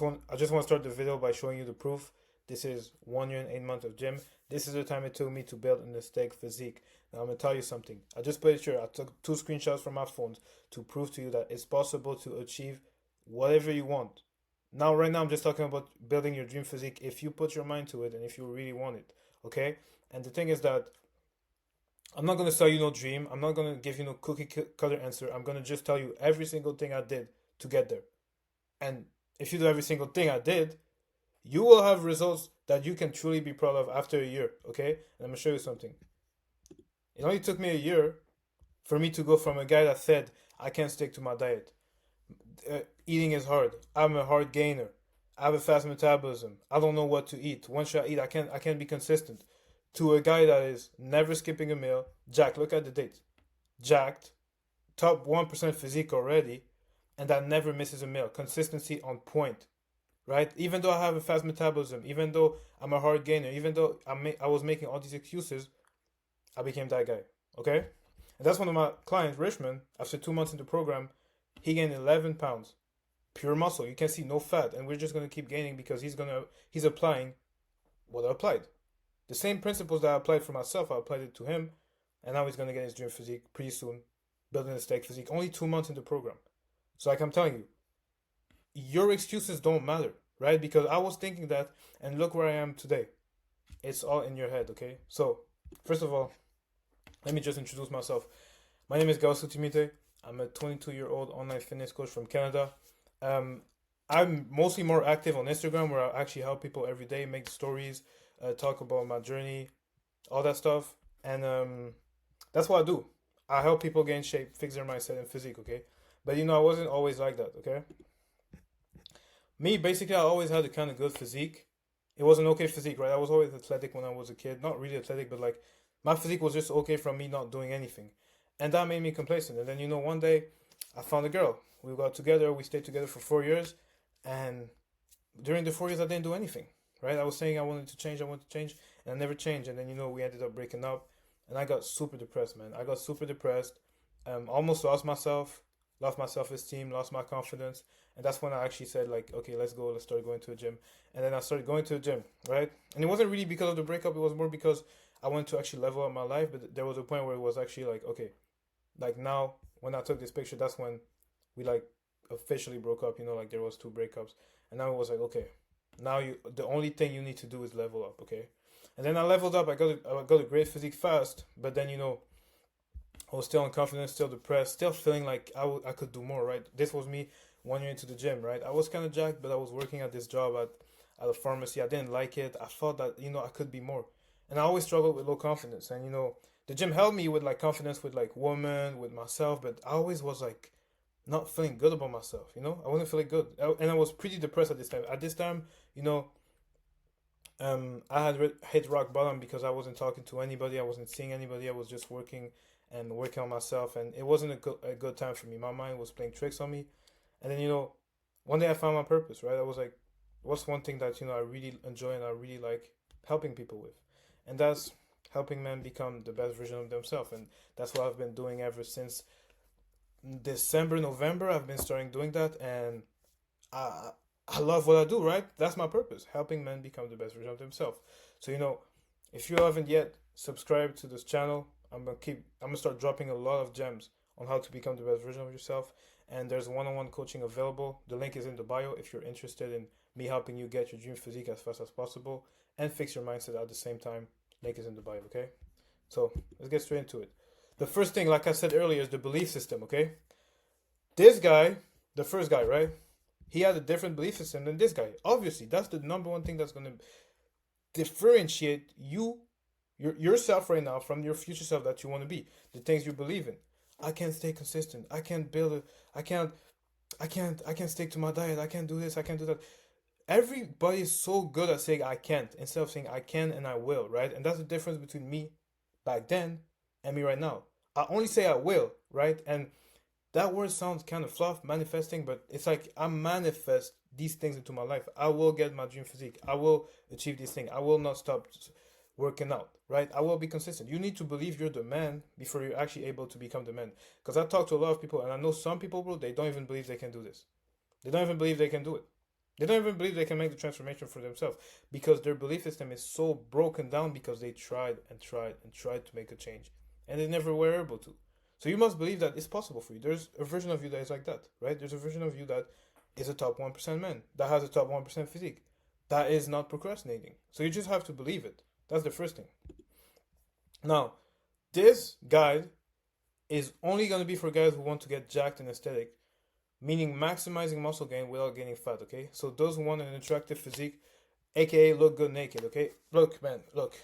I just want to start the video by showing you the proof. This is 1 year and 8 months of gym. This is the time it took me to build an aesthetic physique. Now I'm gonna tell you something. I just played sure. I took 2 screenshots from my phones to prove to you that it's possible to achieve whatever you want. Now, right now, I'm just talking about building your dream physique if you put your mind to it and if you really want it. Okay? And the thing is that I'm not gonna sell you no dream. I'm not gonna give you no cookie cutter answer. I'm gonna just tell you every single thing I did to get there. And if you do every single thing I did, you will have results that you can truly be proud of after a year. Okay? And I'm gonna show you something. It only took me a year for me to go from a guy that said I can't stick to my diet. Eating is hard. I'm a hard gainer. I have a fast metabolism. I don't know what to eat. Once I eat, I can't be consistent. To a guy that is never skipping a meal. Jack, look at the date. Jacked, top 1% physique already, and that never misses a meal. Consistency on point, right? Even though I have a fast metabolism, even though I'm a hard gainer, even though I was making all these excuses, I became that guy. Okay, and that's one of my clients, Richmond. After 2 months in the program, he gained 11 pounds, pure muscle. You can see no fat, and we're just gonna keep gaining because he's applying what I applied. The same principles that I applied for myself, I applied it to him, and now he's gonna get his dream physique pretty soon, building a steak physique. Only 2 months in the program. So like I'm telling you, your excuses don't matter, right? Because I was thinking that, and look where I am today. It's all in your head, okay? So, first of all, let me just introduce myself. My name is Gausu Timite. I'm a 22-year-old online fitness coach from Canada. Um, I'm mostly more active on Instagram where I actually help people every day, make stories, talk about my journey, all that stuff. And that's what I do. I help people gain shape, fix their mindset and physique, okay? But I wasn't always like that, okay? Me, basically, I always had a kind of good physique. It was an okay physique, right? I was always athletic when I was a kid. Not really athletic, but like my physique was just okay from me not doing anything. And that made me complacent. And then, one day I found a girl. We got together. We stayed together for 4 years. And during the 4 years, I didn't do anything, right? I was saying I wanted to change, and I never changed. And then, we ended up breaking up. And I got super depressed, man. I got super depressed. Almost lost myself, lost my self esteem, lost my confidence. And that's when I actually said, like, okay, let's go, let's start going to a gym. And then I started going to the gym, right? And it wasn't really because of the breakup, it was more because I wanted to actually level up my life. But there was a point where it was actually like, okay, like now, when I took this picture, that's when we like officially broke up, like there was 2 breakups. And now it was like, okay, now the only thing you need to do is level up, okay? And then I leveled up, I got a great physique fast, but then, I was still unconfident, still depressed, still feeling like I could do more, right? This was me 1 year into the gym, right? I was kind of jacked, but I was working at this job at a pharmacy. I didn't like it. I thought that, I could be more. And I always struggled with low confidence. And, the gym helped me with like confidence with like women, with myself, but I always was like not feeling good about myself, I wasn't feeling good. And I was pretty depressed at this time. At this time, I had hit rock bottom because I wasn't talking to anybody. I wasn't seeing anybody. I was just working and working on myself, and it wasn't a good time for me. My mind was playing tricks on me, and then one day I found my purpose. Right, I was like, what's one thing that I really enjoy and I really like helping people with, and that's helping men become the best version of themselves, and that's what I've been doing ever since December, November. I've been starting doing that, and I I love what I do, right? That's my purpose, helping men become the best version of themselves. So if you haven't yet subscribed to this channel, I'm gonna start dropping a lot of gems on how to become the best version of yourself. And there's one-on-one coaching available. The link is in the bio if you're interested in me helping you get your dream physique as fast as possible and fix your mindset at the same time. Link is in the bio, okay? So let's get straight into it. The first thing, like I said earlier, is the belief system, okay? This guy, the first guy, right? He had a different belief system than this guy. Obviously, that's the number one thing that's going to differentiate yourself right now from your future self that you want to be. The things you believe in. I can't stay consistent. I can't build it. I can't stick to my diet. I can't do this. I can't do that. Everybody is so good at saying I can't instead of saying I can and I will, right? And that's the difference between me back then and me right now. I only say I will, right? And that word sounds kind of fluff, manifesting, but it's like I manifest these things into my life. I will get my dream physique. I will achieve these things. I will not stop working out, right? I will be consistent. You need to believe you're the man before you're actually able to become the man. Because I talk to a lot of people, and I know some people, bro, they don't even believe they can do this. They don't even believe they can do it. They don't even believe they can make the transformation for themselves because their belief system is so broken down because they tried and tried and tried to make a change and they never were able to. So you must believe that it's possible for you. There's a version of you that is like that, right? There's a version of you that is a top 1% man, that has a top 1% physique, that is not procrastinating. So you just have to believe it. That's the first thing. Now, this guide is only going to be for guys who want to get jacked and aesthetic, meaning maximizing muscle gain without gaining fat, okay? So those who want an attractive physique, aka look good naked, okay? Look, man, look.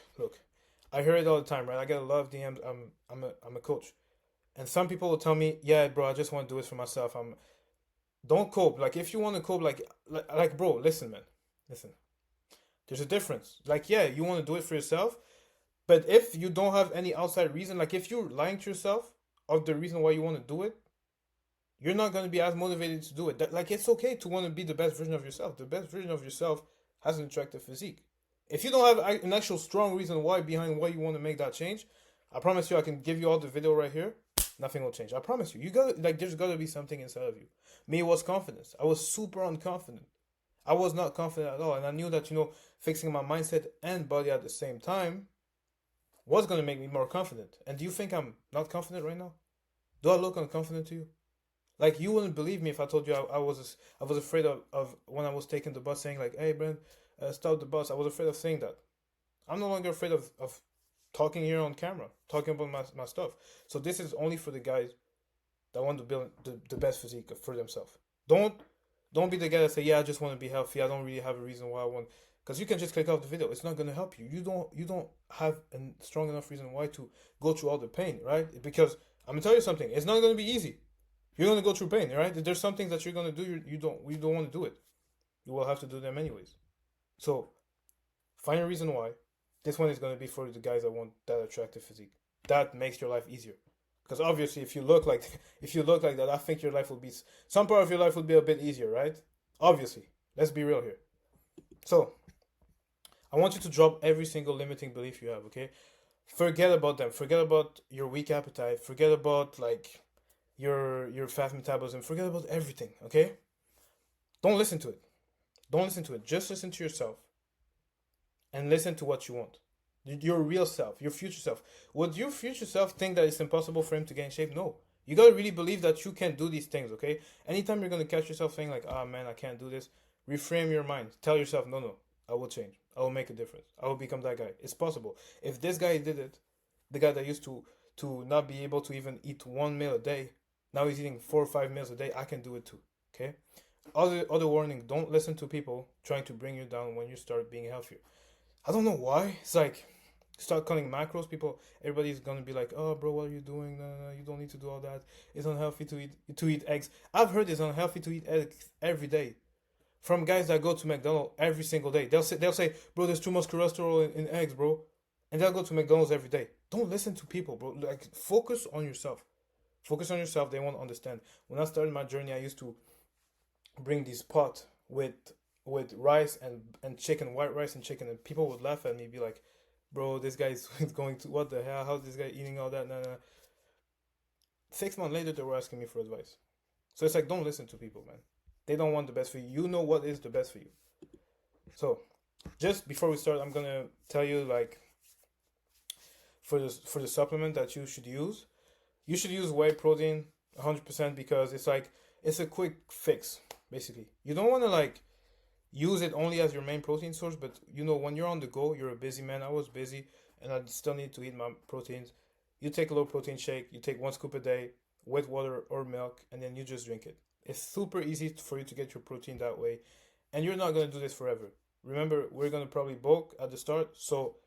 I hear it all the time, right? I get a lot of DMs. I'm a coach, and some people will tell me, "Yeah, bro, I just want to do it for myself." Don't cope. Like if you want to cope, like bro, listen, man, listen. There's a difference. Like yeah, you want to do it for yourself, but if you don't have any outside reason, like if you're lying to yourself of the reason why you want to do it, you're not going to be as motivated to do it. Like it's okay to want to be the best version of yourself. The best version of yourself has an attractive physique. If you don't have an actual strong reason why behind why you want to make that change, I promise you I can give you all the video right here. Nothing will change. I promise you. You got like there's got to be something inside of you. Me, it was confidence. I was super unconfident. I was not confident at all, and I knew that fixing my mindset and body at the same time was going to make me more confident. And do you think I'm not confident right now? Do I look unconfident to you? Like you wouldn't believe me if I told you I was afraid of when I was taking the bus saying like, hey Brent, stop the bus. I was afraid of saying that. I'm no longer afraid of talking here on camera, talking about my stuff. So this is only for the guys that want to build the best physique for themselves. Don't be the guy that say, yeah, I just want to be healthy. I don't really have a reason why I want, because you can just click off the video. It's not going to help you. You don't have a strong enough reason why to go through all the pain, right? Because I'm gonna tell you something. It's not going to be easy. You're going to go through pain, right? There's some things that you're going to do. You don't want to do it. You will have to do them anyways. So find a reason why. This one is going to be for the guys that want that attractive physique. That makes your life easier. Because obviously, if you look like that, I think your life will be, some part of your life will be a bit easier, right? Obviously, let's be real here. So I want you to drop every single limiting belief you have. Okay, forget about them. Forget about your weak appetite. Forget about like your fast metabolism. Forget about everything. Okay, don't listen to it. Don't listen to it. Just listen to yourself and listen to what you want. Your real self, your future self. Would your future self think that it's impossible for him to get in shape? No. You gotta really believe that you can do these things, okay? Anytime you're gonna catch yourself saying like, oh man, I can't do this, reframe your mind. Tell yourself, no, I will change. I will make a difference. I will become that guy. It's possible. If this guy did it, the guy that used to not be able to even eat one meal a day, now he's eating 4 or 5 meals a day, I can do it too. Okay? Other warning, don't listen to people trying to bring you down when you start being healthier. I don't know why. It's like start cutting macros, everybody's gonna be like, oh bro, what are you doing? No, you don't need to do all that. It's unhealthy to eat eggs. I've heard it's unhealthy to eat eggs every day from guys that go to McDonald's every single day. They'll say bro, there's too much cholesterol in eggs, bro, and they'll go to McDonald's every day. Don't listen to people, bro. Like focus on yourself. They won't understand. When I started my journey, I used to bring this pot with rice and chicken, white rice and chicken, and people would laugh at me, be like, bro, this guy's going to, what the hell? How's this guy eating all that? No. 6 months later, they were asking me for advice. So it's like, don't listen to people, man. They don't want the best for you. You know what is the best for you. So just before we start, I'm going to tell you, like, for the supplement that you should use whey protein 100% because it's a quick fix, basically. You don't want to, like, use it only as your main protein source, but when you're on the go, you're a busy man. I was busy and I still need to eat my proteins. You take a low protein shake, you take 1 scoop a day with water or milk, and then you just drink it. It's super easy for you to get your protein that way, and you're not going to do this forever. Remember, we're going to probably bulk at the start, so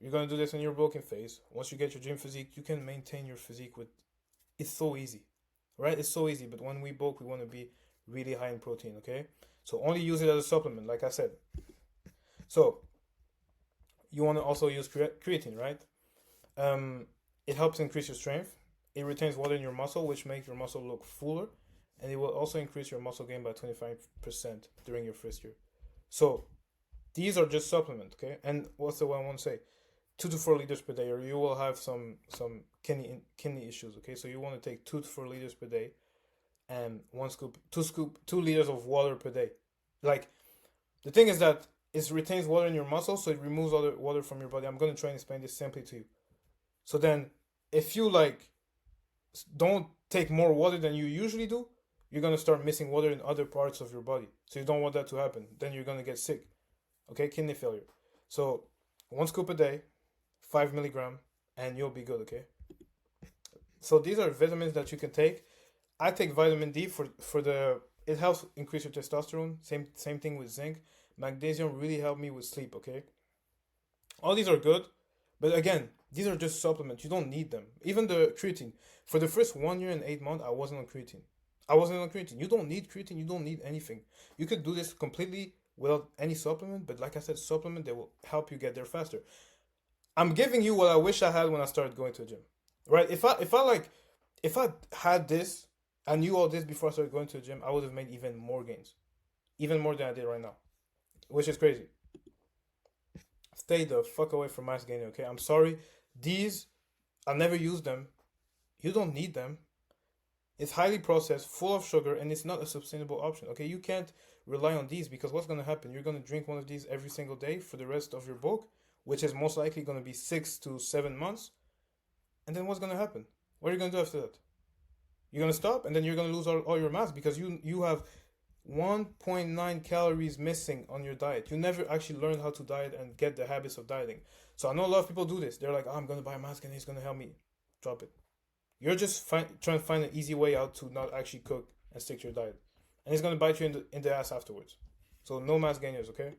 you're going to do this in your bulking phase. Once you get your gym physique, you can maintain your physique with, it's so easy, right? It's so easy, but when we bulk, we want to be really high in protein, okay? So only use it as a supplement, like I said. So you want to also use creatine, right? It helps increase your strength. It retains water in your muscle, which makes your muscle look fuller. And it will also increase your muscle gain by 25% during your first year. So these are just supplements, okay? And what's the one I want to say? 2 to 4 liters per day, or you will have some kidney issues, okay? So you want to take 2 to 4 liters per day and 2 liters of water per day. Like, The thing is that it retains water in your muscles, so it removes all the water from your body. I'm gonna try and explain this simply to you. So then, if you like don't take more water than you usually do, you're gonna start missing water in other parts of your body. So you don't want that to happen. Then you're gonna get sick. Okay, kidney failure. So 1 scoop a day, 5 milligram, and you'll be good. Okay. So these are vitamins that you can take. I take vitamin D for the it helps increase your testosterone. Same thing with zinc. Magnesium really helped me with sleep. Okay. All these are good, but again, these are just supplements. You don't need them. Even the creatine. For the first 1 year and 8 months, I wasn't on creatine. I wasn't on creatine. You don't need creatine. You don't need anything. You could do this completely without any supplement. But like I said, supplement, they will help you get there faster. I'm giving you what I wish I had when I started going to the gym. Right? If I had this, I knew all this before I started going to the gym, I would have made even more gains. Even more than I did right now. Which is crazy. Stay the fuck away from mass gaining, okay? I'm sorry. These, I never use them. You don't need them. It's highly processed, full of sugar, and it's not a sustainable option, okay? You can't rely on these because what's going to happen? You're going to drink one of these every single day for the rest of your bulk, which is most likely going to be 6 to 7 months. And then what's going to happen? What are you going to do after that? You're going to stop, and then you're going to lose all your mass because you have 1.9 calories missing on your diet. You never actually learned how to diet and get the habits of dieting. So I know a lot of people do this. They're like, oh, I'm going to buy a mask and it's going to help me. Drop it. You're just trying to find an easy way out to not actually cook and stick to your diet. And it's going to bite you in the ass afterwards. So no mass gainers, okay?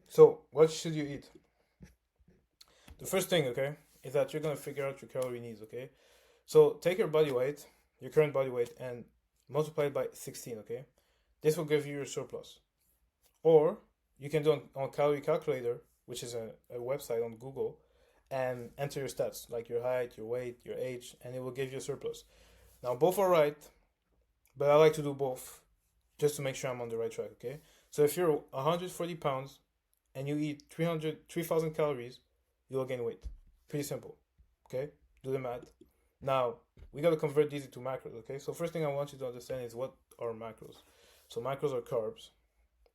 So what should you eat? The first thing, okay, is that you're going to figure out your calorie needs, okay? So take your body weight, your current body weight, and multiply it by 16, okay? This will give you your surplus. Or you can do on Calorie Calculator, which is a website on Google, and enter your stats, like your height, your weight, your age, and it will give you a surplus. Now, both are right, but I like to do both just to make sure I'm on the right track, okay? So if you're 140 pounds and you eat 3,000 calories, you will gain weight. Pretty simple, okay? Do the math. Now, we got to convert these into macros, okay? So first thing I want you to understand is what are macros. So macros are carbs,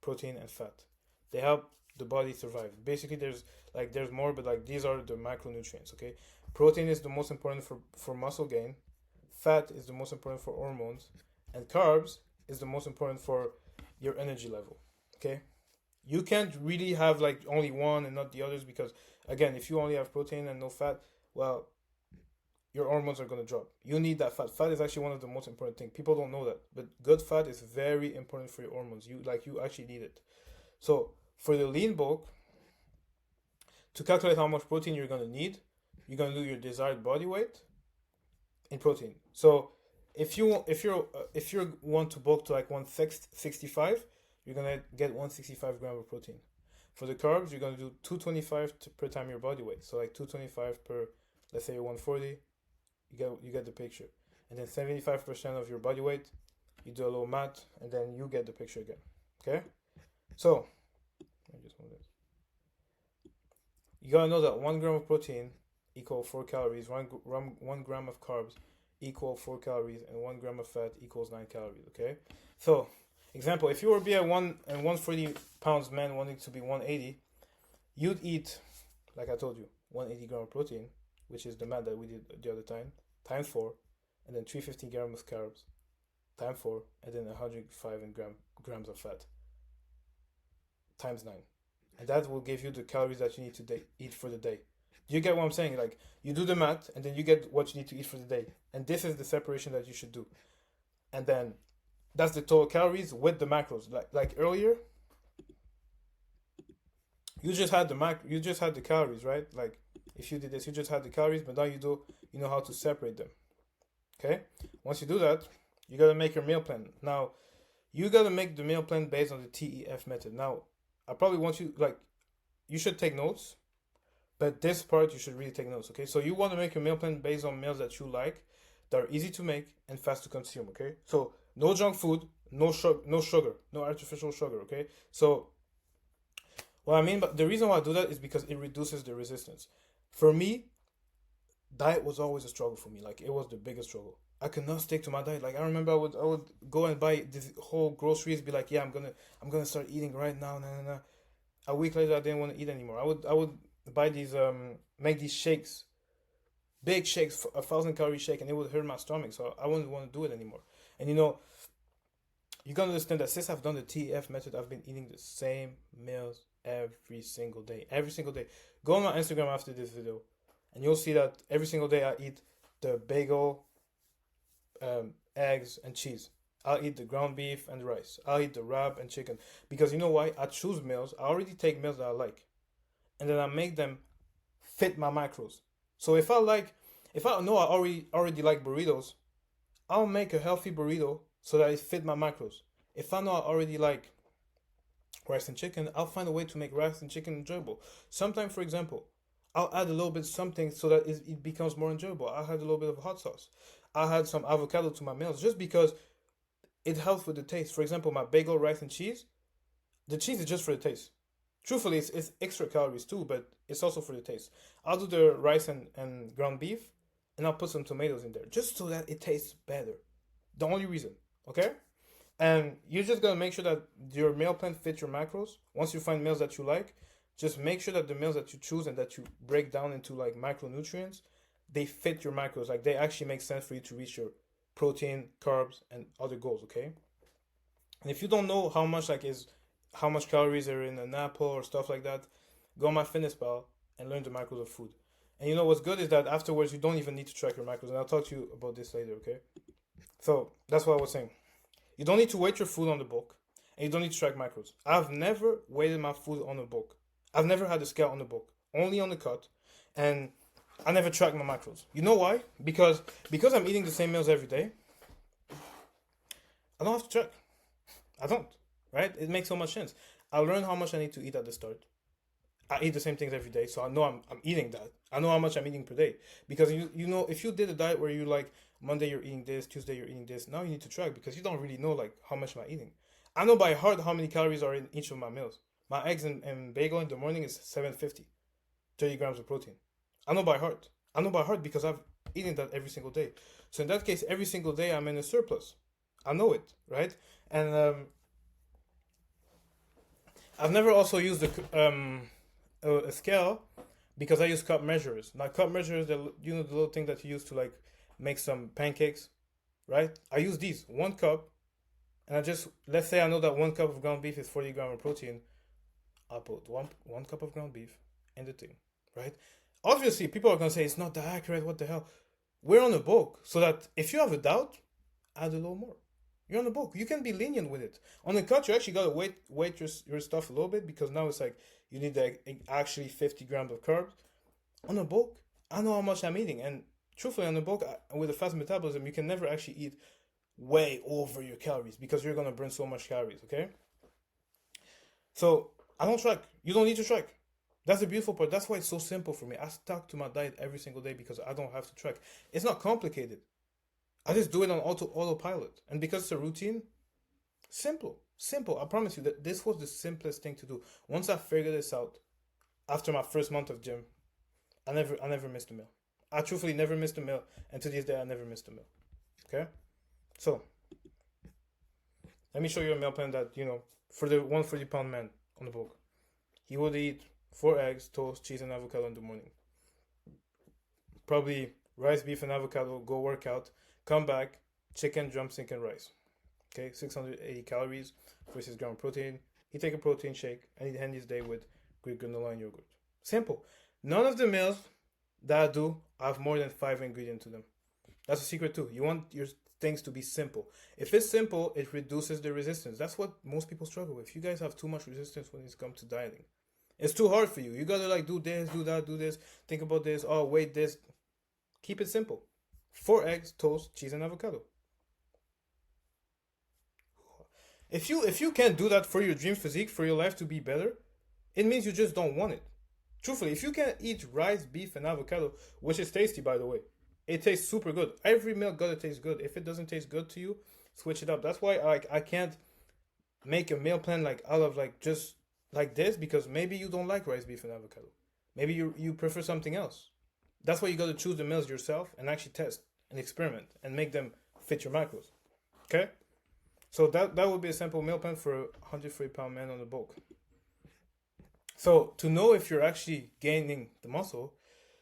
protein, and fat. They help the body survive. Basically, there's more, but like these are the macronutrients, okay? Protein is the most important for muscle gain. Fat is the most important for hormones. And carbs is the most important for your energy level, okay? You can't really have like only one and not the others because, again, if you only have protein and no fat, well, your hormones are going to drop. You need that fat. Fat is actually one of the most important things. People don't know that, but good fat is very important for your hormones. You actually need it. So for the lean bulk, to calculate how much protein you're going to need, you're going to do your desired body weight in protein. So if you want to bulk to like 165, you're going to get 165 grams of protein. For the carbs, you're going to do 225 per time your body weight. So like 225 per, let's say, 140. You get the picture. And then 75% of your body weight, you do a little math, and then you get the picture again. Okay? So, let me just move this. You gotta know that 1 gram of protein equal 4 calories, 1 gram of carbs equal 4 calories, and 1 gram of fat equals 9 calories. Okay? So, example, if you were to be a 140 pounds man wanting to be 180, you'd eat, like I told you, 180 gram of protein, which is the math that we did the other time, times 4, and then 350 grams of carbs, times 4, and then 105 grams of fat, times 9. And that will give you the calories that you need to eat for the day. Do you get what I'm saying? Like, you do the math, and then you get what you need to eat for the day. And this is the separation that you should do. And then, that's the total calories with the macros. Like earlier, you just had the calories, right? Like, if you did this, you just had the calories, but now you know how to separate them. Okay? Once you do that, you got to make your meal plan. Now, you got to make the meal plan based on the TEF method. Now, I probably want you, you should take notes, but this part you should really take notes, okay? So you want to make your meal plan based on meals that you like, that are easy to make and fast to consume, okay? So no junk food, no sugar, no artificial sugar, okay? So what I mean, but the reason why I do that is because it reduces the resistance. For me, diet was always a struggle for me. Like, it was the biggest struggle. I could not stick to my diet. Like I remember I would go and buy this whole groceries, be like, yeah, I'm gonna start eating right now. Nah, nah, nah. A week later, I didn't want to eat anymore. I would buy these make these shakes, big shakes, 1,000 calorie shake, and it would hurt my stomach. So I wouldn't want to do it anymore. And you gotta understand that since I've done the TEF method, I've been eating the same meals every single day. Every single day. Go on my Instagram after this video, and you'll see that every single day I eat the bagel, eggs, and cheese. I'll eat the ground beef and the rice. I'll eat the wrap and chicken. Because you know why? I choose meals. I already take meals that I like. And then I make them fit my macros. So if I know I already like burritos, I'll make a healthy burrito so that it fit my macros. If I know I already like rice and chicken, I'll find a way to make rice and chicken enjoyable. Sometimes, for example, I'll add a little bit something so that it becomes more enjoyable. I'll add a little bit of hot sauce. I'll add some avocado to my meals just because it helps with the taste. For example, my bagel, rice, and cheese. The cheese is just for the taste. Truthfully, it's extra calories too, but it's also for the taste. I'll do the rice and ground beef, and I'll put some tomatoes in there just so that it tastes better. The only reason, okay? And you're just gonna make sure that your meal plan fits your macros. Once you find meals that you like, just make sure that the meals that you choose and that you break down into like macronutrients, they fit your macros. Like they actually make sense for you to reach your protein, carbs, and other goals. Okay. And if you don't know how much calories are in an apple or stuff like that, go on my fitness pal and learn the macros of food. And you know what's good is that afterwards you don't even need to track your macros. And I'll talk to you about this later. Okay. So that's what I was saying. You don't need to weight your food on the bulk, and you don't need to track macros. I've never weighted my food on the bulk. I've never had a scale on the bulk, only on the cut, and I never track my macros. You know why? Because I'm eating the same meals every day. I don't have to track. I don't. Right? It makes so much sense. I learn how much I need to eat at the start. I eat the same things every day, so I know I'm eating that. I know how much I'm eating per day. Because you know if you did a diet where you like Monday you're eating this, Tuesday you're eating this, now you need to track because you don't really know like how much am I eating. I know by heart how many calories are in each of my meals. My eggs and bagel in the morning is 750, 30 grams of protein. I know by heart. I know by heart because I've eaten that every single day. So in that case, every single day I'm in a surplus. I know it, right? And I've never also used a scale because I use cup measurers. Now cup measurers, the little thing that you use to like make some pancakes, right? I use these 1 cup, and I just let's say I know that 1 cup of ground beef is 40 grams of protein. I'll put one cup of ground beef in the thing, right? Obviously, people are gonna say it's not that accurate. What the hell? We're on a bulk, so that if you have a doubt, add a little more. You're on the bulk. You can be lenient with it. On the cut, you actually gotta weight your stuff a little bit because now it's like you need like actually 50 grams of carbs. On the bulk, I know how much I'm eating, and truthfully, on the bulk with a fast metabolism, you can never actually eat way over your calories because you're gonna burn so much calories. Okay, so I don't track. You don't need to track. That's the beautiful part. That's why it's so simple for me. I stuck to my diet every single day because I don't have to track. It's not complicated. I just do it on autopilot, and because it's a routine, simple, simple. I promise you that this was the simplest thing to do. Once I figured this out, after my first month of gym, I never missed a meal. I truthfully never missed a meal, and to this day I never missed a meal. Okay, so let me show you a meal plan that for the 140-pound man on the book. He would eat 4 eggs, toast, cheese, and avocado in the morning. Probably rice, beef, and avocado. Go work out. Come back. Chicken, drumstick, and rice. Okay, 680 calories versus gram of protein. He take a protein shake and he'd end his day with Greek granola and yogurt. Simple. None of the meals that I do have more than 5 ingredients to them. That's a secret too. You want your things to be simple. If it's simple, it reduces the resistance. That's what most people struggle with. You guys have too much resistance when it comes to dieting. It's too hard for you. You gotta like do this, do that, do this. Think about this. Oh, wait, this. Keep it simple. 4 eggs, toast, cheese, and avocado. If you can't do that for your dream physique, for your life to be better, it means you just don't want it. Truthfully, if you can't eat rice, beef, and avocado, which is tasty by the way, it tastes super good. Every meal gotta taste good. If it doesn't taste good to you, switch it up. That's why I can't make a meal plan like out of like just like this because maybe you don't like rice, beef, and avocado. Maybe you prefer something else. That's why you gotta choose the meals yourself and actually test. and experiment and make them fit your macros. Okay? So that would be a simple meal plan for a 103-pound man on the bulk. So to know if you're actually gaining the muscle,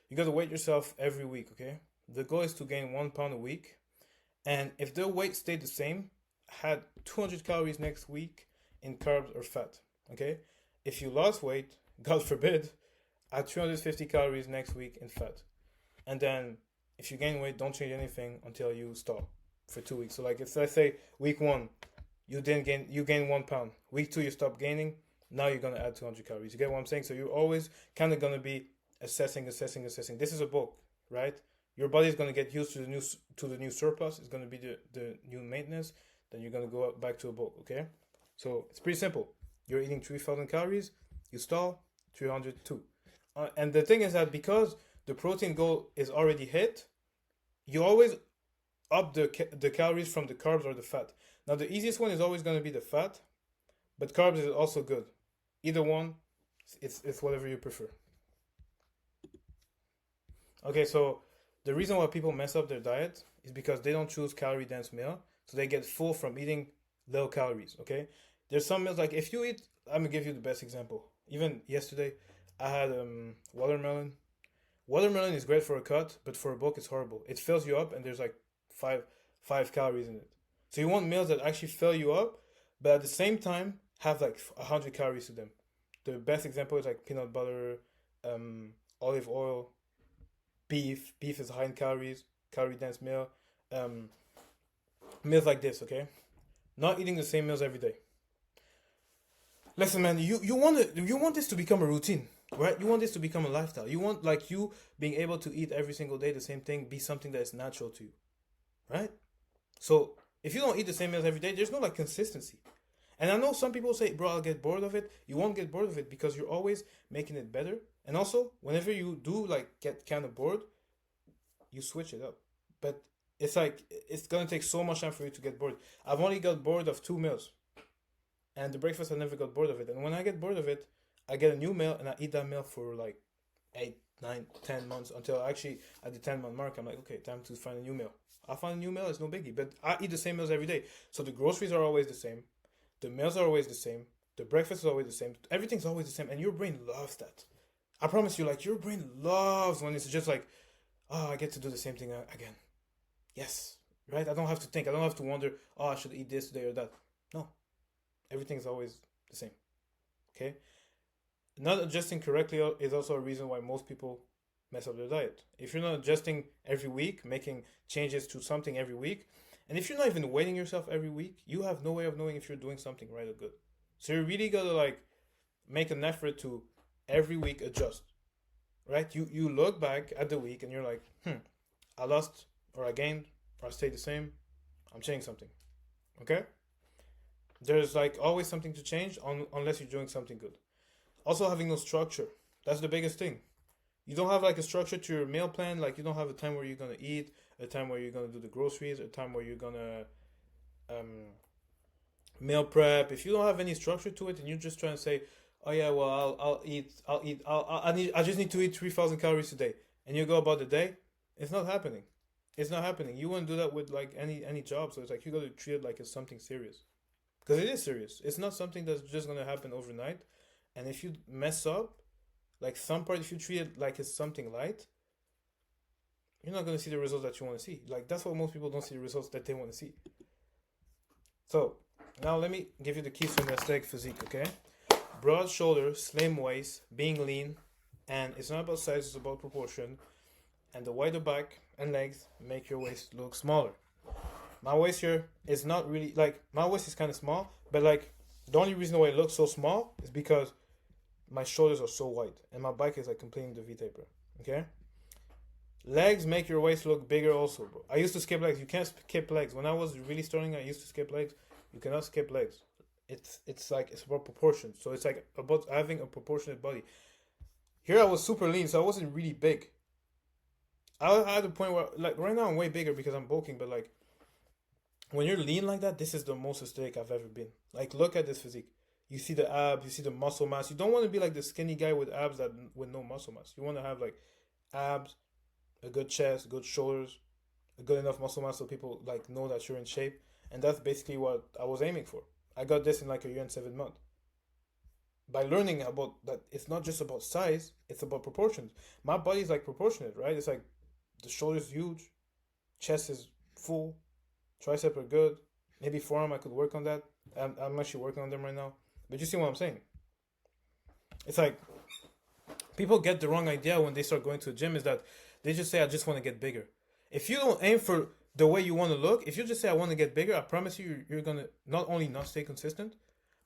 you gotta weight yourself every week, okay? The goal is to gain 1 pound a week. And if the weight stayed the same, had 200 calories next week in carbs or fat, okay? If you lost weight, God forbid, add 350 calories next week in fat. And then if you gain weight, don't change anything until you stop for 2 weeks. So like if let's say week 1, you gain 1 pound. Week 2, you stop gaining. Now you're gonna add 200 calories. You get what I'm saying? So you're always kind of gonna be assessing. This is a bulk, right? Your body's gonna get used to the new surplus. It's gonna be the new maintenance. Then you're gonna go back to a bulk. Okay, so it's pretty simple. You're eating 3,000 calories. You stall 302. And the thing is that because the protein goal is already hit, you always up the calories from the carbs or the fat. Now the easiest one is always gonna be the fat, but carbs is also good. Either one, it's whatever you prefer. Okay, so the reason why people mess up their diet is because they don't choose calorie dense meal, so they get full from eating low calories. Okay, there's some meals like if you eat. I'm gonna give you the best example. Even yesterday, I had watermelon. Watermelon is great for a cut, but for a bulk, it's horrible. It fills you up, and there's like five calories in it. So you want meals that actually fill you up, but at the same time have like 100 calories to them. The best example is like peanut butter, olive oil, beef. Beef is high in calories, calorie dense meal. Meals like this, okay? Not eating the same meals every day. Listen, man, you want this to become a routine, right? You want this to become a lifestyle. You want like you being able to eat every single day the same thing be something that is natural to you, right? So if you don't eat the same meals every day, there's no like consistency. And I know some people say, bro, I'll get bored of it. You won't get bored of it because you're always making it better. And also, whenever you do like get kind of bored, you switch it up. But it's like it's gonna take so much time for you to get bored. I've only got bored of 2 meals, and the breakfast I never got bored of it. And when I get bored of it, I get a new meal and I eat that meal for like 8, 9, 10 months until actually at the 10-month mark I'm like, okay, time to find a new meal. I'll find a new meal. It's no biggie. But I eat the same meals every day, so the groceries are always the same. The meals are always the same. The breakfast is always the same. Everything's always the same. And your brain loves that. I promise you, like, your brain loves when it's just like, oh, I get to do the same thing again. Yes. Right? I don't have to think. I don't have to wonder, oh, I should eat this today or that. No. Everything's always the same. Okay? Not adjusting correctly is also a reason why most people mess up their diet. If you're not adjusting every week, making changes to something every week, and if you're not even weighing yourself every week, you have no way of knowing if you're doing something right or good. So you really gotta like make an effort to every week adjust. Right? You look back at the week and you're like, I lost or I gained or I stayed the same. I'm changing something. Okay? There's like always something to change unless you're doing something good. Also having no structure. That's the biggest thing. You don't have like a structure to your meal plan. Like you don't have a time where you're gonna eat, a time where you're gonna do the groceries, a time where you're gonna meal prep. If you don't have any structure to it, and you're just trying to say, "Oh yeah, well I just need to eat 3,000 calories a day," and you go about the day, it's not happening. It's not happening. You wouldn't do that with like any job. So it's like you got to treat it like it's something serious, because it is serious. It's not something that's just gonna happen overnight. And if you mess up, like some part, if you treat it like it's something light, you're not going to see the results that you want to see. Like, that's why most people don't see the results that they want to see. So, now let me give you the keys from the aesthetic physique, okay? Broad shoulders, slim waist, being lean, and it's not about size, it's about proportion. And the wider back and legs make your waist look smaller. My waist here is not really, like, my waist is kind of small, but, like, the only reason why it looks so small is because my shoulders are so wide and my back is like completing the V-taper. Okay? Legs make your waist look bigger also, bro. I used to skip legs. You can't skip legs. When I was really starting, I used to skip legs. You cannot skip legs. It's like it's about proportion. So it's like about having a proportionate body. Here I was super lean, so I wasn't really big. I had a point where like right now I'm way bigger because I'm bulking, but like when you're lean like that, this is the most aesthetic I've ever been. Like look at this physique. You see the abs, you see the muscle mass. You don't want to be like the skinny guy with abs with no muscle mass. You want to have like abs, a good chest, good shoulders, a good enough muscle mass so people like know that you're in shape, and that's basically what I was aiming for. I got this in like a year and 7 months by learning about that. It's not just about size; it's about proportions. My body's like proportionate, right? It's like the shoulders huge, chest is full, tricep are good. Maybe forearm I could work on that. I'm actually working on them right now. But you see what I'm saying? It's like people get the wrong idea when they start going to a gym is that they just say I just want to get bigger. If you don't aim for the way you want to look, if you just say I want to get bigger, I promise you you're gonna not only not stay consistent,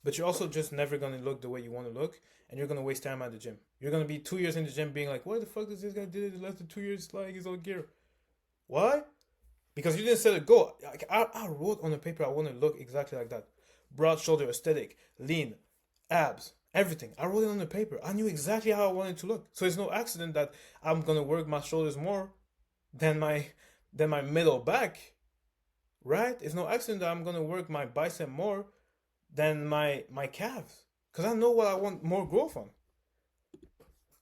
but you're also just never gonna look the way you want to look, and you're gonna waste time at the gym. You're gonna be 2 years in the gym being like, why the fuck does this guy did it in less than 2 years like he's all gear? Why? Because you didn't set a goal. Like, I wrote on the paper I want to look exactly like that. Broad shoulder aesthetic, lean, abs, everything. I wrote it on the paper. I knew exactly how I wanted to look. So it's no accident that I'm gonna work my shoulders more than my middle back. Right? It's no accident that I'm gonna work my bicep more than my calves. Because I know what I want more growth on.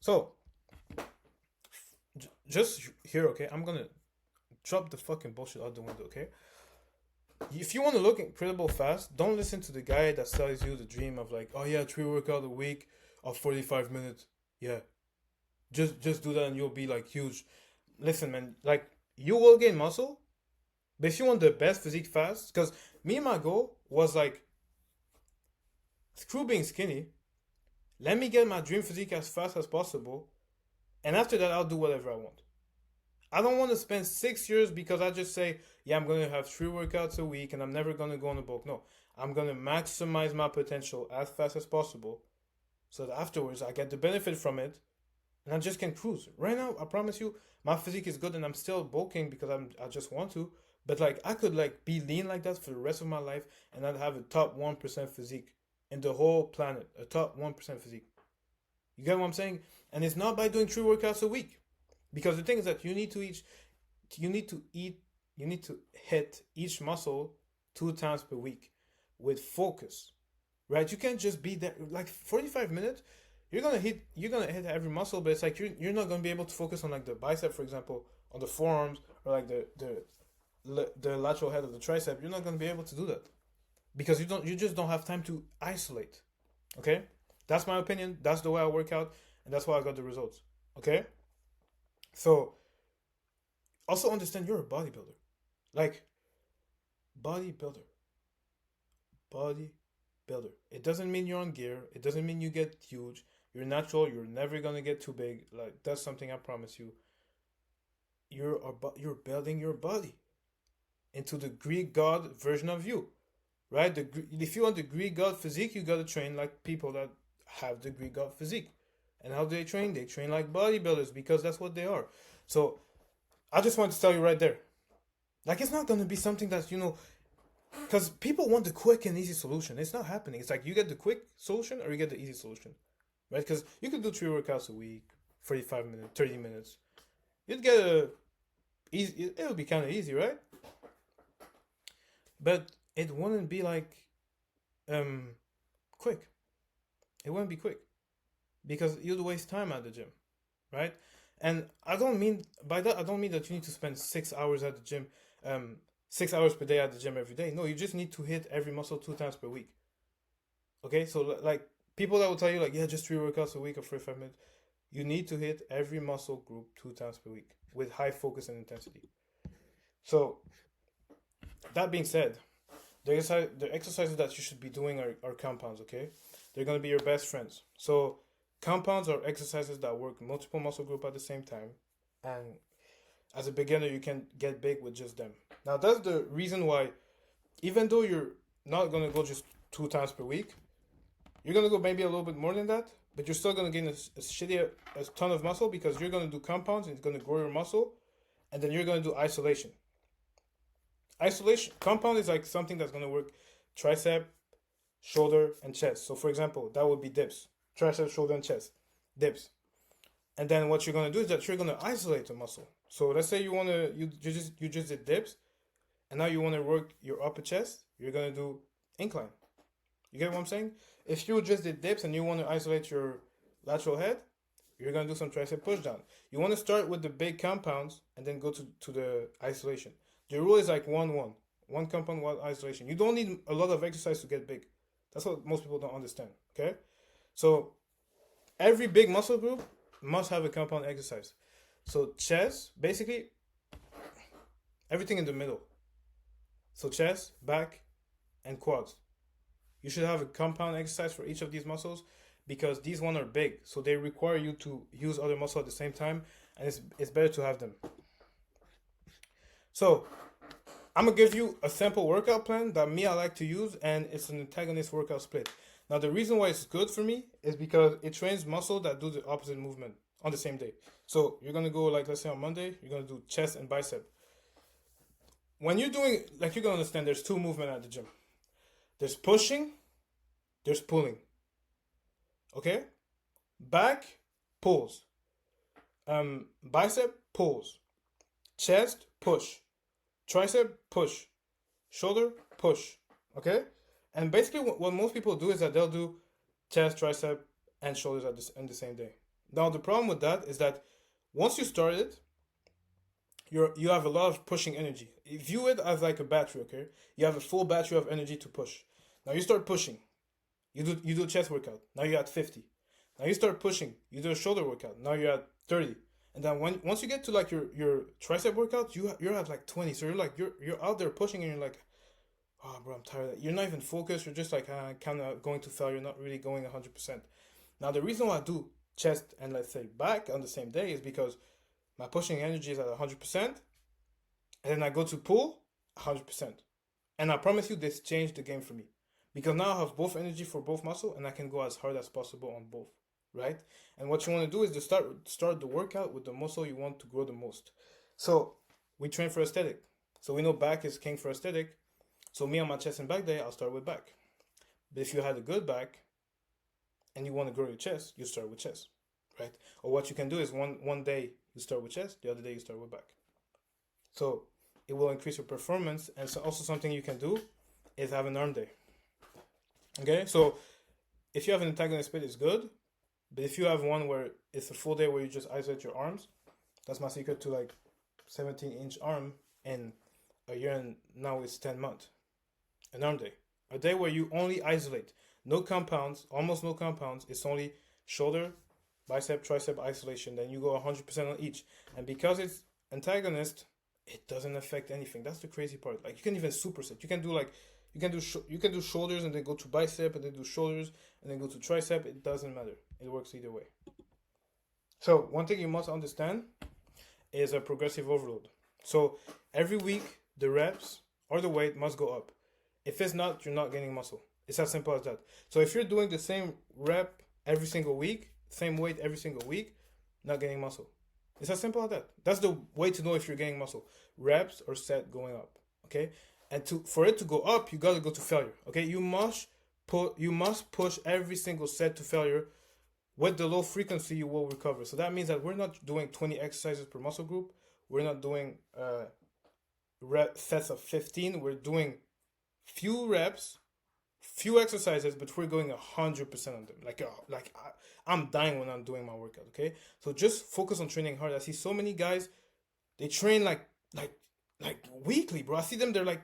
So just here, okay, I'm gonna drop the fucking bullshit out the window, okay? If you want to look incredible fast, don't listen to the guy that sells you the dream of like, oh yeah, 3 workout a week of 45 minutes. Yeah, just do that and you'll be like huge. Listen, man, like you will gain muscle, but if you want the best physique fast, because me, my goal was like, screw being skinny. Let me get my dream physique as fast as possible, and after that, I'll do whatever I want. I don't want to spend 6 years because I just say, yeah, I'm going to have 3 workouts a week and I'm never going to go on a bulk. No, I'm going to maximize my potential as fast as possible so that afterwards I get the benefit from it and I just can cruise. Right now, I promise you, my physique is good and I'm still bulking because I just want to. But like I could like be lean like that for the rest of my life and I'd have a top 1% physique in the whole planet, a top 1% physique. You get what I'm saying? And it's not by doing 3 workouts a week. Because the thing is that you need to hit each muscle 2 times per week with focus, right? You can't just be there like 45 minutes. You're gonna hit every muscle, but it's like you're not gonna be able to focus on like the bicep, for example, on the forearms or like the lateral head of the tricep. You're not gonna be able to do that because you just don't have time to isolate. Okay, that's my opinion. That's the way I work out, and that's why I got the results. Okay. So also understand you're a bodybuilder. Like bodybuilder. Bodybuilder. It doesn't mean you're on gear. It doesn't mean you get huge. You're natural. You're never gonna get too big. Like that's something I promise you. You're building your body into the Greek god version of you. Right? If you want the Greek god physique, you gotta train like people that have the Greek god physique. And how do they train? They train like bodybuilders because that's what they are. So I just want to tell you right there. Like it's not going to be something that's, because people want the quick and easy solution. It's not happening. It's like you get the quick solution or you get the easy solution. Right? Because you could do 3 workouts a week, 45 minutes, 30 minutes. You'd get it would be kind of easy, right? But it wouldn't be like quick. It wouldn't be quick. Because you'd waste time at the gym, right? And I don't mean that you need to spend 6 hours at the gym, 6 hours per day at the gym every day. No, you just need to hit every muscle 2 times per week. Okay, so like people that will tell you like, yeah, just 3 workouts a week or 45 minutes. You need to hit every muscle group 2 times per week with high focus and intensity. So that being said, the exercises that you should be doing are compounds. Okay, they're gonna be your best friends. So compounds are exercises that work multiple muscle groups at the same time, and as a beginner, you can get big with just them. Now, that's the reason why, even though you're not gonna go just 2 times per week, you're gonna go maybe a little bit more than that, but you're still gonna gain a ton of muscle because you're gonna do compounds and it's gonna grow your muscle, and then you're gonna do isolation. Compound is like something that's gonna work tricep, shoulder, and chest. So, for example, that would be dips. Tricep, shoulder, and chest, dips. And then what you're gonna do is that you're gonna isolate the muscle. So let's say you just did dips, and now you wanna work your upper chest. You're gonna do incline. You get what I'm saying? If you just did dips and you wanna isolate your lateral head, you're gonna do some tricep push down. You want to start with the big compounds and then go to the isolation. The rule is like 1-1. One compound, one isolation. You don't need a lot of exercise to get big. That's what most people don't understand. Okay? So every big muscle group must have a compound exercise. So chest, basically everything in the middle. So chest, back, and quads. You should have a compound exercise for each of these muscles because these ones are big. So they require you to use other muscles at the same time, and it's better to have them. So I'm going to give you a sample workout plan that I like to use, and it's an antagonist workout split. Now, the reason why it's good for me is because it trains muscle that do the opposite movement on the same day. So you're going to go, like, let's say on Monday, you're going to do chest and bicep. When you're doing, like, you're going to understand there's two movements at the gym. There's pushing, there's pulling. Okay? Back, pulls. Bicep, pulls. Chest, push. Tricep, push. Shoulder, push. Okay? And basically what most people do is that they'll do chest, tricep, and shoulders on the same day. Now the problem with that is that once you start it, you have a lot of pushing energy. View it as like a battery, okay? You have a full battery of energy to push. Now you start pushing. You do a chest workout. Now you're at 50. Now you start pushing. You do a shoulder workout. Now you're at 30. And then once you get to like your tricep workout, you're at like 20. So you're out there pushing and you're like, oh bro, I'm tired. You're not even focused. You're just like kind of going to failure, not really going 100%. Now the reason why I do chest and let's say back on the same day is because my pushing energy is at 100%, and then I go to pull 100%. And I promise you, this changed the game for me because now I have both energy for both muscle, and I can go as hard as possible on both, right? And what you want to do is to start the workout with the muscle you want to grow the most. So we train for aesthetic. So we know back is king for aesthetic. So me on my chest and back day, I'll start with back. But if you had a good back and you want to grow your chest, you start with chest, right? Or what you can do is one day you start with chest, the other day you start with back. So it will increase your performance. And so also something you can do is have an arm day. Okay, so if you have an antagonist split, it's good. But if you have one where it's a full day where you just isolate your arms, that's my secret to like 17-inch arm in a year and now it's 10 months. An arm day. A day where you only isolate. No compounds, almost no compounds. It's only shoulder, bicep, tricep isolation. Then you go 100% on each. And because it's antagonist, it doesn't affect anything. That's the crazy part. Like you can even superset. You can do shoulders and then go to bicep and then do shoulders and then go to tricep. It doesn't matter. It works either way. So one thing you must understand is a progressive overload. So every week the reps or the weight must go up. If it's not, you're not gaining muscle. It's as simple as that. So if you're doing the same rep every single week, same weight every single week, not gaining muscle. It's as simple as that. That's the way to know if you're gaining muscle. Reps or set going up. Okay? And for it to go up, you gotta go to failure. Okay? You must push every single set to failure. With the low frequency, you will recover. So that means that we're not doing 20 exercises per muscle group. We're not doing sets of 15. We're doing few reps, few exercises, but we're going 100% on them. I'm dying when I'm doing my workout. Okay, so just focus on training hard. I see so many guys, they train like weekly, bro. I see them. They're like,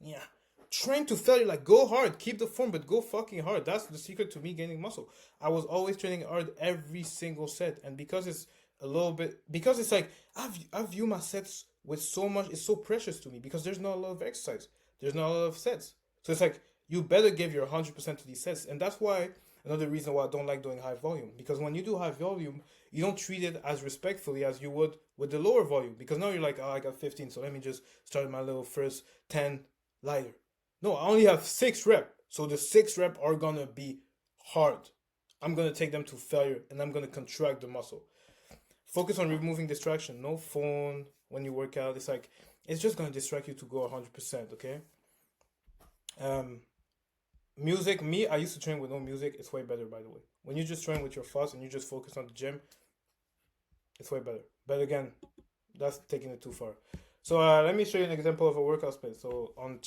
yeah. Train to failure, like go hard, keep the form, but go fucking hard. That's the secret to me gaining muscle. I was always training hard every single set, and because it's like I view my sets with so much. It's so precious to me because there's not a lot of exercise, there's not a lot of sets. So it's like you better give your 100% to these sets, and that's why another reason why I don't like doing high volume, because when you do high volume, you don't treat it as respectfully as you would with the lower volume. Because now you're like, oh, I got 15, so let me just start my little first 10 lighter. No, I only have 6 reps. So the 6 reps are going to be hard. I'm going to take them to failure and I'm going to contract the muscle. Focus on removing distraction. No phone when you work out. It's just going to distract you to go 100%, okay? Music. I used to train with no music. It's way better, by the way. When you just train with your thoughts and you just focus on the gym, it's way better. But again, that's taking it too far. So let me show you an example of a workout split. So on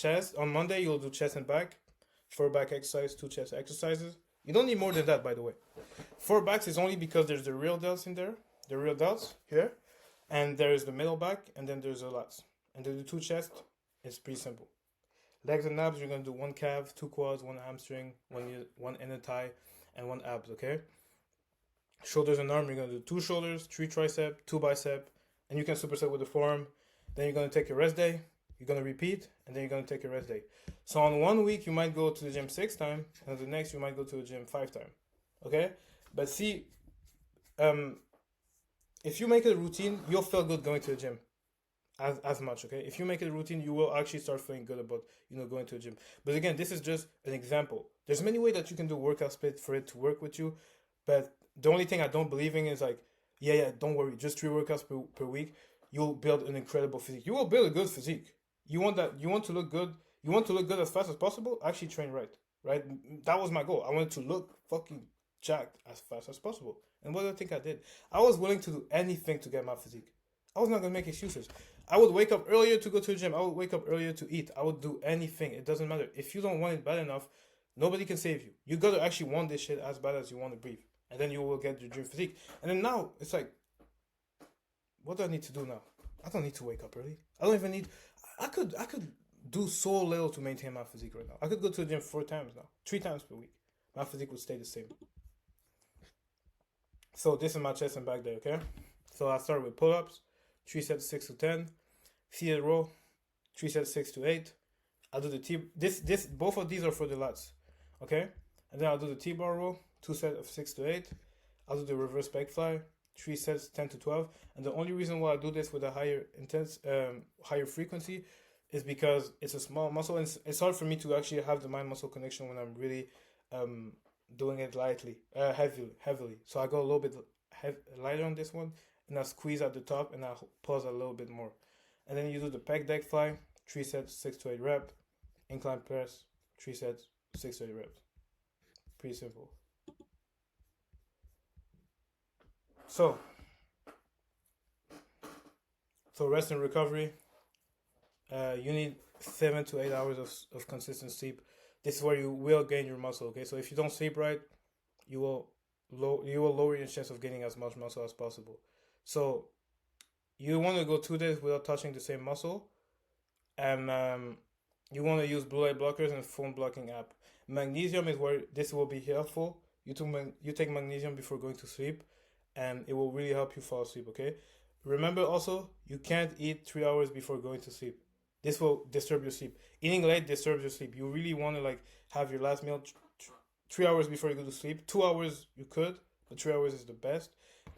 Monday, you'll do chest and back. 4 back exercise, 2 chest exercises. You don't need more than that, by the way. 4 backs is only because there's the real delts in there, the real delts here, and there's the middle back, and then there's the lats. And then the 2 chest, it's pretty simple. Legs and abs, you're gonna do 1 calf, 2 quads, 1 hamstring, 1 inner thigh, and 1 abs, okay? Shoulders and arm, you're gonna do 2 shoulders, 3 tricep, 2 bicep, and you can superset with the forearm. Then you're gonna take a rest day, you're gonna repeat, and then you're gonna take a rest day. So on 1 week, you might go to the gym 6 times, and the next you might go to the gym 5 times, okay? But see, if you make it a routine, you'll feel good going to the gym as much, okay? If you make it a routine, you will actually start feeling good about, going to the gym. But again, this is just an example. There's many ways that you can do workout split for it to work with you, but the only thing I don't believe in is like, don't worry, just 3 workouts per week, you'll build an incredible physique. You will build a good physique. You want to look good. You want to look good as fast as possible. Actually train right? That was my goal. I wanted to look fucking jacked as fast as possible. And what do I think I did? I was willing to do anything to get my physique. I was not gonna make excuses. I would wake up earlier to go to the gym. I would wake up earlier to eat. I would do anything. It doesn't matter. If you don't want it bad enough, nobody can save you. You gotta actually want this shit as bad as you want to breathe. And then you will get your dream physique. And then now, it's like, what do I need to do now? I don't need to wake up early. I don't even need... I could do so little to maintain my physique right now. I could go to the gym 4 times now. 3 times per week. My physique would stay the same. So this is my chest and back there, okay? So I start with pull-ups. 3 sets 6 to 10. Seated row. 3 sets 6 to 8. I'll do the T... Both of these are for the lats. Okay? And then I'll do the T-bar row. 2 sets of 6 to 8. I'll do the reverse back fly. 3 sets 10 to 12. And the only reason why I do this with a higher frequency is because it's a small muscle, and it's hard for me to actually have the mind muscle connection when I'm really doing it lightly, heavily. So I go a little bit lighter on this one, and I squeeze at the top, and I pause a little bit more. And then you do the pec deck fly, 3 sets 6 to 8 rep, incline press, 3 sets 6 to 8 reps. Pretty simple. So rest and recovery. You need 7 to 8 hours of consistent sleep. This is where you will gain your muscle. Okay, so if you don't sleep right, you will lower your chance of gaining as much muscle as possible. So you want to go 2 days without touching the same muscle, and you want to use blue light blockers and phone blocking app. Magnesium is where this will be helpful. You take magnesium before going to sleep, and it will really help you fall asleep. Okay. Remember also, you can't eat 3 hours before going to sleep. This will disturb your sleep. Eating late disturbs your sleep. You really want to have your last meal 3 hours before you go to sleep. 2 hours you could, but 3 hours is the best.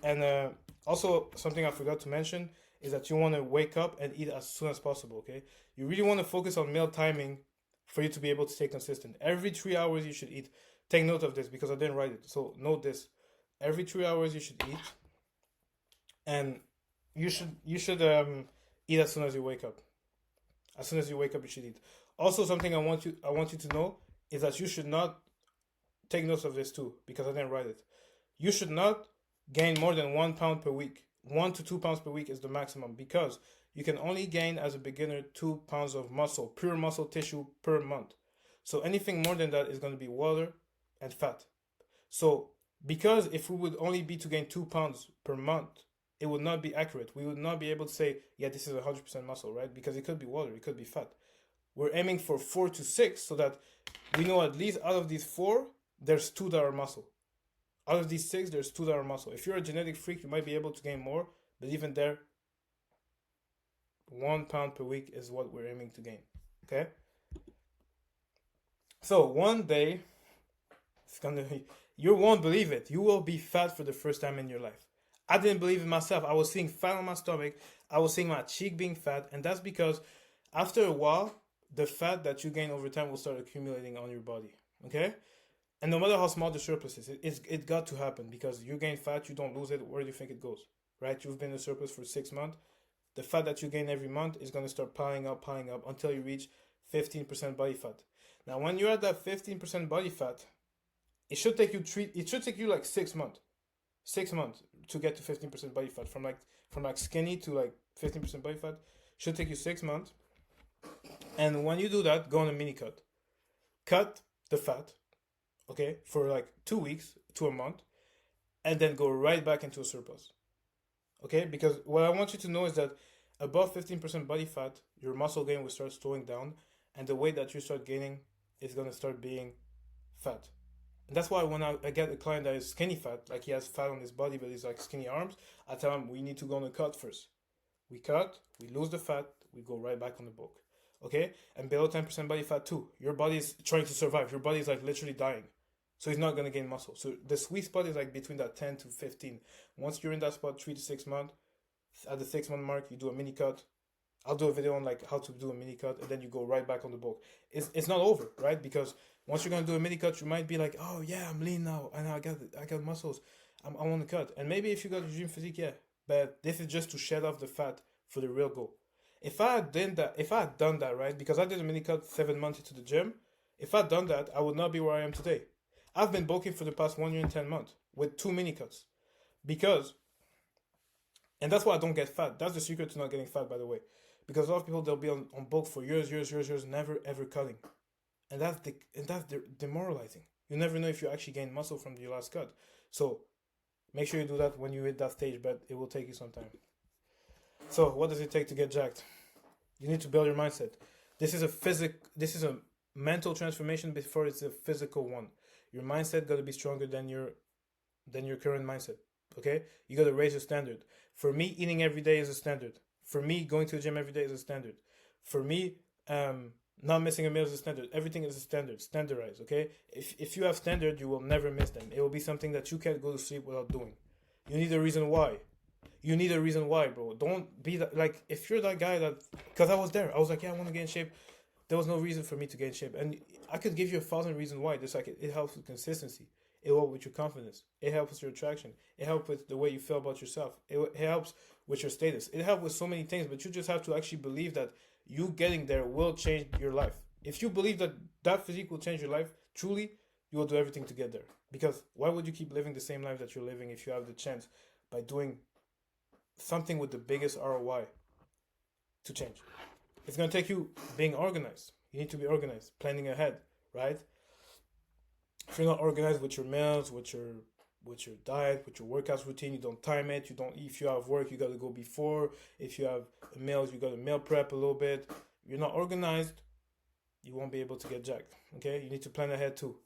And also, something I forgot to mention is that you want to wake up and eat as soon as possible, okay? You really want to focus on meal timing for you to be able to stay consistent. Every 3 hours you should eat. Take note of this because I didn't write it. So note this. Every 3 hours you should eat. And you should eat as soon as you wake up. As soon as you wake up, you should eat. Also, something I want you to know is that you should not take notes of this too, because I didn't write it. You should not gain more than 1 pound per week. 1 to 2 pounds per week is the maximum, because you can only gain as a beginner 2 pounds of muscle, pure muscle tissue per month. So anything more than that is going to be water and fat. So because if we would only be to gain 2 pounds per month, it would not be accurate. We would not be able to say, yeah, this is 100% muscle, right? Because it could be water, it could be fat. We're aiming for 4 to 6 so that we know at least out of these 4, there's 2 that are muscle. Out of these 6, there's 2 that are muscle. If you're a genetic freak, you might be able to gain more, but even there, 1 pound per week is what we're aiming to gain, okay? So one day, you won't believe it. You will be fat for the first time in your life. I didn't believe in myself. I was seeing fat on my stomach. I was seeing my cheek being fat. And that's because after a while, the fat that you gain over time will start accumulating on your body. Okay? And no matter how small the surplus is, it got to happen, because you gain fat, you don't lose it. Where do you think it goes? Right? You've been in surplus for 6 months. The fat that you gain every month is going to start piling up until you reach 15% body fat. Now, when you're at that 15% body fat, it should take you like 6 months. 6 months to get to 15% body fat. From skinny to 15% body fat should take you 6 months. And when you do that, go on a mini cut. Cut the fat okay, for like 2 weeks to a month, and then go right back into a surplus. Okay, because what I want you to know is that above 15% body fat, your muscle gain will start slowing down, and the weight that you start gaining is going to start being fat. And that's why when I get a client that is skinny fat, like he has fat on his body but he's like skinny arms, I tell him we need to go on a cut first. We cut, we lose the fat, we go right back on the bulk. Okay? And below 10% body fat too. Your body is trying to survive. Your body is like literally dying. So he's not going to gain muscle. So the sweet spot is like between that 10 to 15. Once you're in that spot, 3 to 6 months, at the 6 month mark, you do a mini cut. I'll do a video on like how to do a mini cut, and then you go right back on the bulk. It's not over, right? Because once you're gonna do a mini cut, you might be like, oh yeah, I'm lean now, and I got muscles. I want to cut, and maybe if you got a gym physique, yeah. But this is just to shed off the fat for the real goal. If I had done that right, because I did a mini cut 7 months into the gym, if I'd done that, I would not be where I am today. I've been bulking for the past 1 year and 10 months with 2 mini cuts, because, and that's why I don't get fat. That's the secret to not getting fat, by the way. Because a lot of people, they'll be on bulk for years, never ever cutting, and that's demoralizing. You never know if you actually gain muscle from your last cut. So make sure you do that when you hit that stage, but it will take you some time. So what does it take to get jacked? You need to build your mindset. This is a mental transformation before it's a physical one. Your mindset got to be stronger than your current mindset. Okay, you got to raise your standard. For me, eating every day is a standard. For me, going to the gym every day is a standard. For me, not missing a meal is a standard. Everything is a standard, standardized, okay? If you have standard, you will never miss them. It will be something that you can't go to sleep without doing. You need a reason why. You need a reason why, bro. Don't be that, like, if you're that guy that, because I was there. I was like, yeah, I want to get in shape. There was no reason for me to get in shape. And I could give you 1,000 reasons why. Just like it helps with consistency. It helps with your confidence. It helps with your attraction. It helps with the way you feel about yourself. It helps with your status. It helps with so many things, but you just have to actually believe that you getting there will change your life. If you believe that that physique will change your life, truly, you will do everything to get there. Because why would you keep living the same life that you're living if you have the chance by doing something with the biggest ROI to change? It's going to take you being organized. You need to be organized, planning ahead, right? If you're not organized with your meals, with your diet, with your workouts routine, you don't time it. You don't. If you have work, you got to go before. If you have meals, you got to meal prep a little bit. You're not organized, you won't be able to get jacked. Okay, you need to plan ahead too,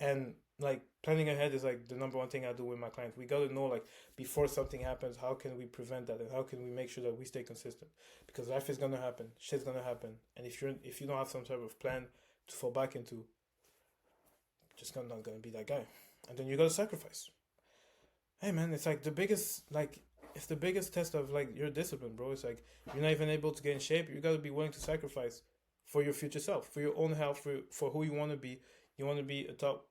and like planning ahead is like the number one thing I do with my clients. We got to know, like, before something happens, how can we prevent that, and how can we make sure that we stay consistent? Because life is gonna happen, shit's gonna happen, and if you don't have some type of plan to fall back into, just not gonna be that guy. And then you gotta sacrifice. Hey man, it's like it's the biggest test of like your discipline, bro. It's like you're not even able to get in shape. You gotta be willing to sacrifice for your future self, for your own health, for who you want to be. You want to be a top,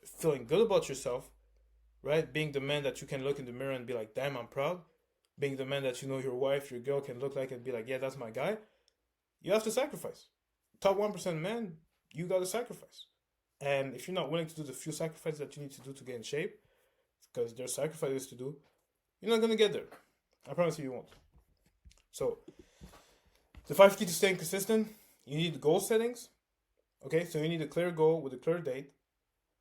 feeling good about yourself, right? Being the man that you can look in the mirror and be like, damn, I'm proud. Being the man that you know your wife, your girl can look like and be like, yeah, that's my guy. You have to sacrifice. Top 1% man, you gotta sacrifice. And if you're not willing to do the few sacrifices that you need to do to get in shape, because there's sacrifices to do, you're not going to get there. I promise you won't. So, the 5 keys to staying consistent, you need goal settings. Okay, so you need a clear goal with a clear date.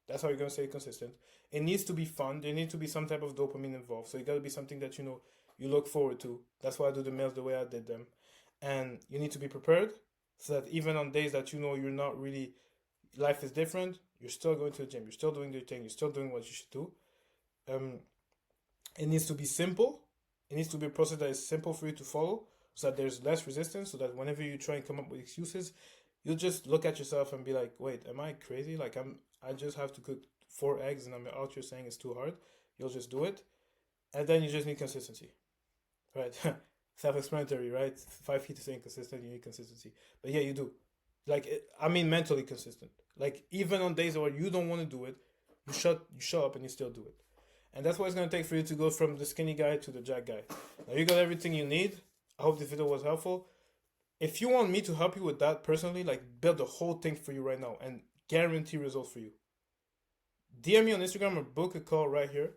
That's how you're going to stay consistent. It needs to be fun. There needs to be some type of dopamine involved. So, it got to be something that, you look forward to. That's why I do the meals the way I did them. And you need to be prepared so that even on days that you're not really, life is different, you're still going to the gym, you're still doing your thing, you're still doing what you should do. It needs to be simple. It needs to be a process that is simple for you to follow, so that there's less resistance, so that whenever you try and come up with excuses, you'll just look at yourself and be like, wait, am I crazy? Like, I just have to cook 4 eggs and I'm out here saying it's too hard. You'll just do it. And then you just need consistency, right? Self-explanatory, right? 5 keys to staying consistent, you need consistency. But yeah, you do. Like, mentally consistent. Like, even on days where you don't want to do it, you show up and you still do it. And that's what it's going to take for you to go from the skinny guy to the jack guy. Now, you got everything you need. I hope this video was helpful. If you want me to help you with that personally, like, build the whole thing for you right now and guarantee results for you, DM me on Instagram or book a call right here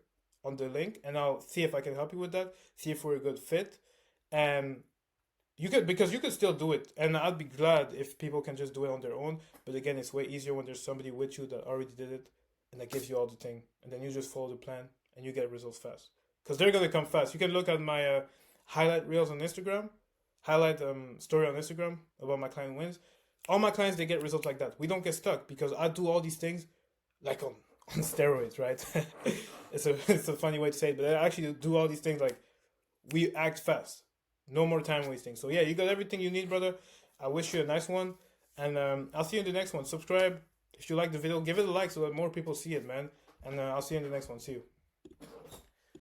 on the link, and I'll see if I can help you with that, see if we're a good fit. And You could, because you could still do it, and I'd be glad if people can just do it on their own. But again, it's way easier when there's somebody with you that already did it, and that gives you all the thing, and then you just follow the plan, and you get results fast. Because they're gonna come fast. You can look at my highlight reels on Instagram, highlight story on Instagram about my client wins. All my clients, they get results like that. We don't get stuck because I do all these things like on steroids, right? It's a funny way to say it, but I actually do all these things like we act fast. No more time wasting. So yeah, you got everything you need, brother. I wish you a nice one, and I'll see you in the next one. Subscribe if you like the video. Give it a like so that more people see it, man. And I'll see you in the next one. See you.